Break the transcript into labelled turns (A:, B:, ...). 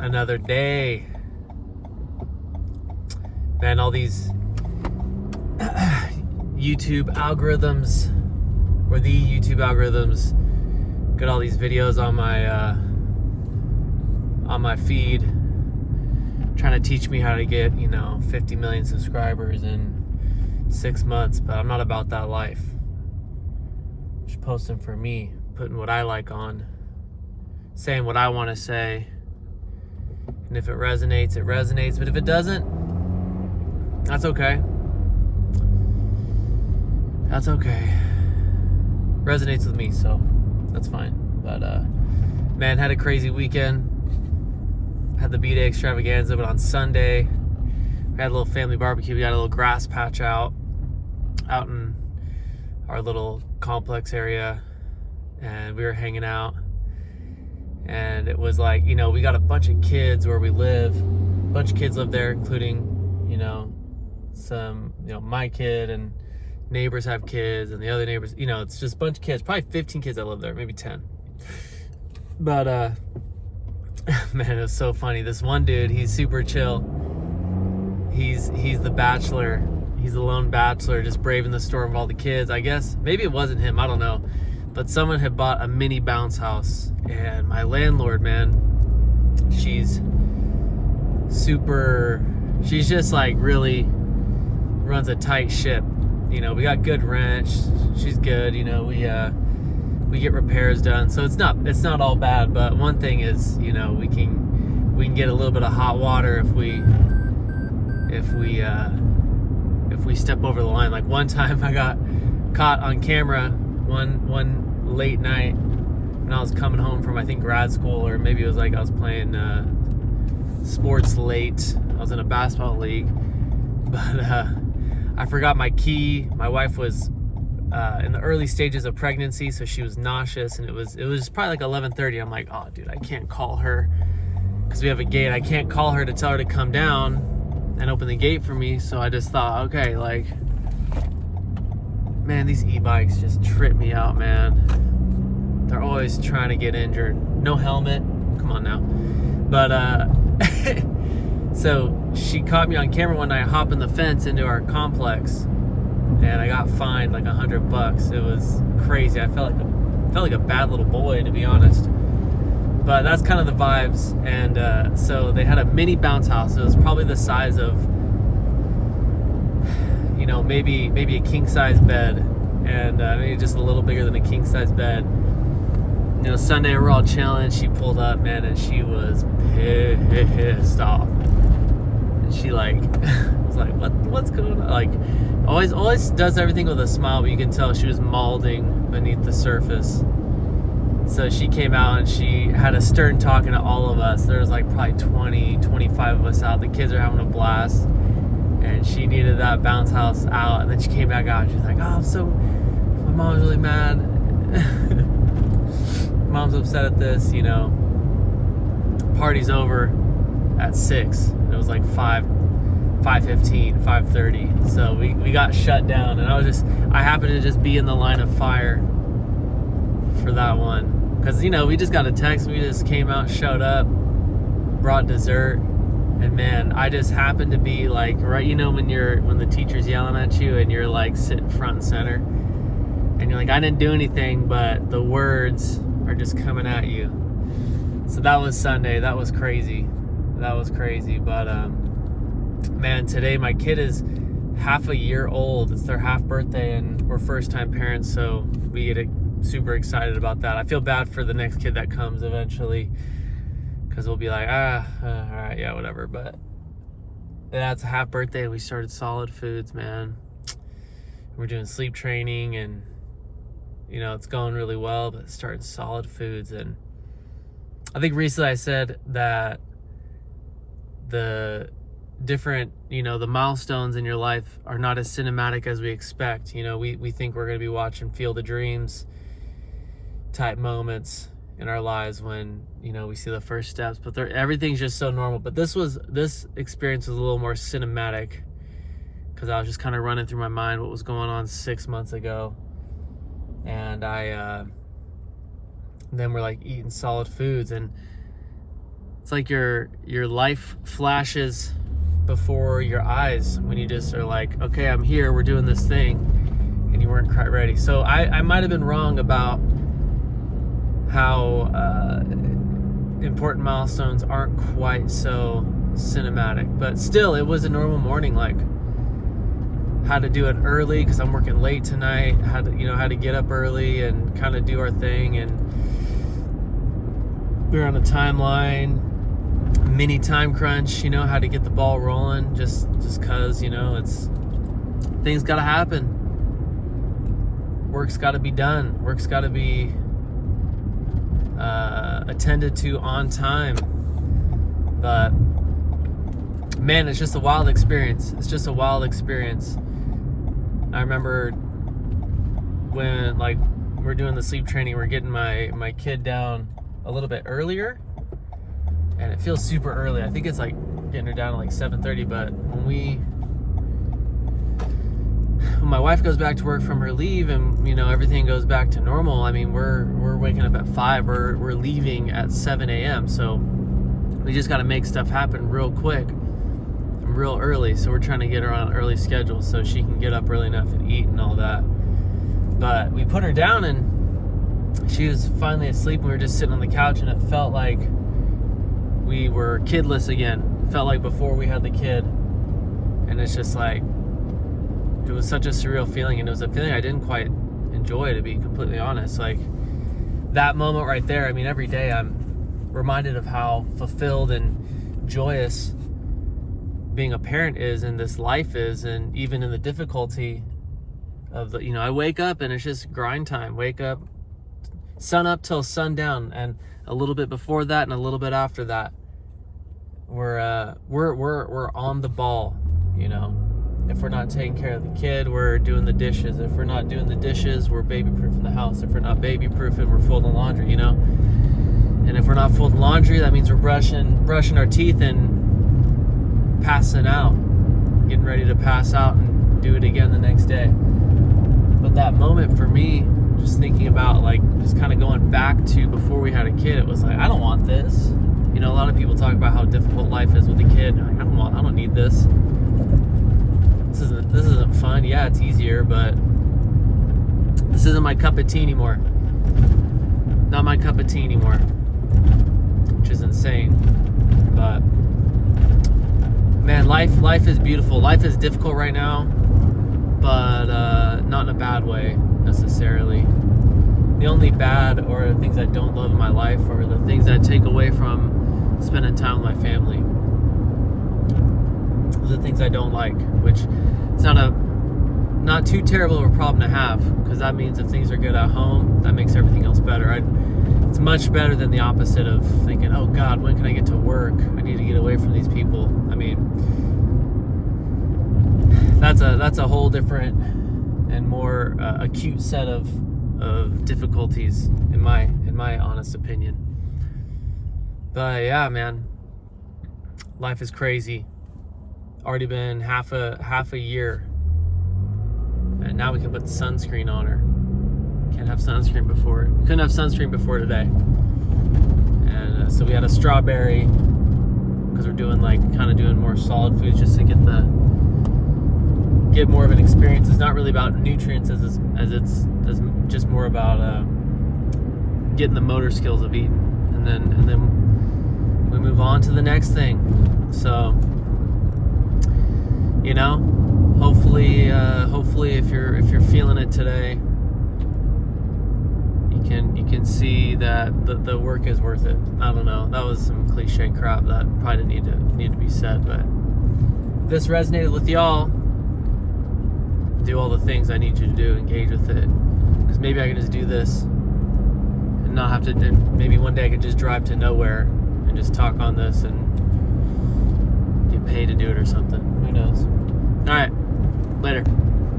A: Another day. Man, all these YouTube algorithms, or the YouTube algorithms, got all these videos on my feed trying to teach me how to get 50 million subscribers in 6 months. But I'm not about that life. Just posting for me, putting what I like on, saying what I want to say, and if it resonates, it resonates. But if it doesn't, that's okay. That's okay. Resonates with me, so that's fine. But man, had a crazy weekend. Had the B-Day extravaganza, but on Sunday we had a little family barbecue. We got a little grass patch out in our little complex area, and we were hanging out. And it was like, we got a bunch of kids where we live. A bunch of kids live there, including, some, my kid, and neighbors have kids, and the other neighbors, it's just a bunch of kids, probably 15 kids that live there, maybe 10. But, man, it was so funny. This one dude, he's super chill. He's the bachelor. He's the lone bachelor, just braving the storm of all the kids. I guess, maybe it wasn't him, I don't know. But someone had bought a mini bounce house, and my landlord, man, she's just like really runs a tight ship. We got good rent. She's good. We get repairs done, so it's not all bad. But one thing is, we can get a little bit of hot water if we step over the line. Like one time, I got caught on camera one late night when I was coming home from, I think, grad school, or maybe it was like I was playing sports late. I was in a basketball league, but I forgot my key. My wife was in the early stages of pregnancy, so she was nauseous, and it was probably like 11:30. I'm like, oh dude, I can't call her because we have a gate. I can't call her to tell her to come down and open the gate for me. So I just thought, okay, like, man, these e-bikes just trip me out, man. They're always trying to get injured. No helmet, come on now. But so she caught me on camera one night hopping the fence into our complex, and I got fined like $100. It was crazy. I felt like a bad little boy, to be honest. But that's kind of the vibes. And so they had a mini bounce house. It was probably the size of, maybe a king size bed, and maybe just a little bigger than a king size bed. Sunday we're all chilling. She pulled up, man, and she was pissed off. And she was like, what's going on? Like, always does everything with a smile, but you can tell she was mauling beneath the surface. So she came out and she had a stern talking to all of us. There was like probably 20, 25 of us out. The kids are having a blast, and she needed that bounce house out. And then she came back out and she's like, my mom's really mad. Mom's upset at this, Party's over at 6. It was like 5:15, 5:30. So we got shut down, and I happened to just be in the line of fire for that one. Because, we just got a text. We just came out, showed up, brought dessert. And man, I just happened to be like, right, when the teacher's yelling at you and you're like sitting front and center. And you're like, I didn't do anything, but the words are just coming at you. So that was Sunday. That was crazy. But man, today my kid is half a year old. It's their half birthday, and we're first time parents, so we get super excited about that. I feel bad for the next kid that comes eventually, because we'll be like, all right, yeah, whatever. But yeah, it's a half birthday. We started Solid Foods, man. We're doing sleep training, and it's going really well, but starting Solid Foods. And I think recently I said that the different, the milestones in your life are not as cinematic as we expect. We think we're going to be watching Field of Dreams type moments in our lives when, we see the first steps, but everything's just so normal. But this experience was a little more cinematic, because I was just kind of running through my mind what was going on 6 months ago. And then we're like eating Solid Foods, and it's like your life flashes before your eyes when you just are like, okay, I'm here, we're doing this thing, and you weren't quite ready. So I might have been wrong about how important milestones aren't quite so cinematic, but still, it was a normal morning. Like, had to do it early because I'm working late tonight. Had to get up early and kind of do our thing, and we were on a timeline, mini time crunch. Had to get the ball rolling just because it's things got to happen. Work's got to be done. Work's got to be attended to on time. But man, it's just a wild experience. I remember when we're doing the sleep training, we're getting my kid down a little bit earlier, and it feels super early. I think it's like getting her down at like 7:30, but when my wife goes back to work from her leave and everything goes back to normal, I mean, we're waking up at 5, we're leaving at 7 a.m. So we just got to make stuff happen real quick and real early. So we're trying to get her on an early schedule so she can get up early enough and eat and all that. But we put her down and she was finally asleep. We were just sitting on the couch, and it felt like we were kidless again. It felt like before we had the kid. And it's just like, it was such a surreal feeling, and it was a feeling I didn't quite enjoy, to be completely honest. Like, that moment right there, I mean, every day I'm reminded of how fulfilled and joyous being a parent is, and this life is, and even in the difficulty of the, I wake up and it's just grind time. Wake up, sun up till sundown, and a little bit before that and a little bit after that, we're on the ball. If we're not taking care of the kid, we're doing the dishes. If we're not doing the dishes, we're baby-proofing the house. If we're not baby-proofing, we're folding laundry, And if we're not folding laundry, that means we're brushing our teeth and passing out, getting ready to pass out and do it again the next day. But that moment for me, just thinking about just kind of going back to before we had a kid, it was like, I don't want this. A lot of people talk about how difficult life is with a kid. I don't need this. This isn't fun. Yeah, it's easier, but this isn't my cup of tea anymore. Not my cup of tea anymore, which is insane. But man, life is beautiful. Life is difficult right now, but not in a bad way necessarily. The only bad or things I don't love in my life are the things that take away from spending time with my family. The things I don't like, which it's not too terrible of a problem to have, because that means if things are good at home, that makes everything else better. It's much better than the opposite of thinking, oh God, when can I get to work? I need to get away from these people. I mean, that's a whole different and more acute set of difficulties in my honest opinion. But yeah, man, life is crazy. Already been half a year, and now we can put sunscreen on her. Can't have sunscreen before. Couldn't have sunscreen before today, and so we had a strawberry because we're doing doing more solid foods just to get more of an experience. It's not really about nutrients as it's just more about getting the motor skills of eating, and then we move on to the next thing. So. Hopefully if you're feeling it today, you can see that the work is worth it. I don't know. That was some cliche crap that probably didn't need to be said, but if this resonated with y'all, do all the things I need you to do, engage with it. Because maybe I can just do this and not have to, and maybe one day I could just drive to nowhere and just talk on this and get paid to do it or something. Who knows? All right, later.